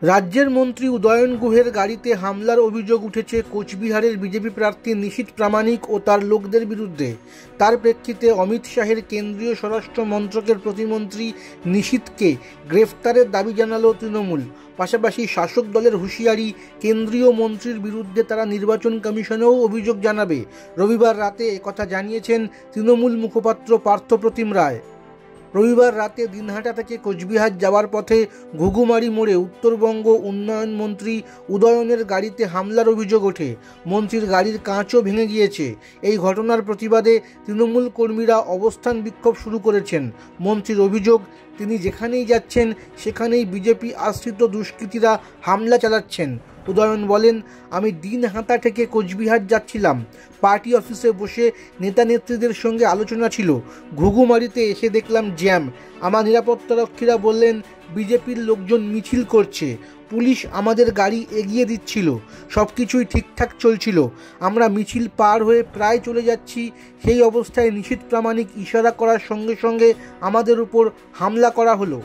রাজ্যের মন্ত্রী উদয়ন গুহের গাড়িতে হামলার অভিযোগ উঠেছে কোচবিহারের বিজেপি প্রার্থী নিশীথ প্রামাণিক ও তার লোকদের বিরুদ্ধে। তার প্রেক্ষিতে অমিত শাহের কেন্দ্রীয় স্বরাষ্ট্র মন্ত্রকের প্রতিমন্ত্রী নিশীথকে গ্রেফতারের দাবি জানালো তৃণমূল। পাশাপাশি শাসক দলের হুঁশিয়ারি, কেন্দ্রীয় মন্ত্রীর বিরুদ্ধে তারা নির্বাচন কমিশনেও অভিযোগ জানাবে। রবিবার রাতে একথা জানিয়েছেন তৃণমূল মুখপাত্র পার্থপ্রতিম রায়। রবিবার রাতে দিনহাটা থেকে কোচবিহার যাওয়ার পথে ঘুঘুমারি মোড়ে উত্তরবঙ্গ উন্নয়ন মন্ত্রী উদয়নের গাড়িতে হামলার অভিযোগ ওঠে। মন্ত্রীর গাড়ির কাঁচও ভেঙে গিয়েছে। এই ঘটনার প্রতিবাদে তৃণমূল কর্মীরা অবস্থান বিক্ষোভ শুরু করেছেন। মন্ত্রীর অভিযোগ, তিনি যেখানেই যাচ্ছেন সেখানেই বিজেপি আশ্রিত দুষ্কৃতীরা হামলা চালাচ্ছেন। উদয়ন বলেন, আমি দিনহাটা থেকে কোচবিহার যাচ্ছিলাম। পার্টি অফিসে বসে নেতা নেত্রীদের সঙ্গে আলোচনা ছিল। ঘুঘুমারিতে এসে দেখলাম জ্যাম। আমার নিরাপত্তারক্ষীরা বললেন বিজেপির লোকজন মিছিল করছে। পুলিশ আমাদের গাড়ি এগিয়ে দিচ্ছিল। সব কিছুই ঠিকঠাক চলছিল। আমরা মিছিল পার হয়ে প্রায় চলে যাচ্ছি। সেই অবস্থায় নিশীথ প্রামাণিক ইশারা করার সঙ্গে সঙ্গে আমাদের উপর হামলা করা হলো।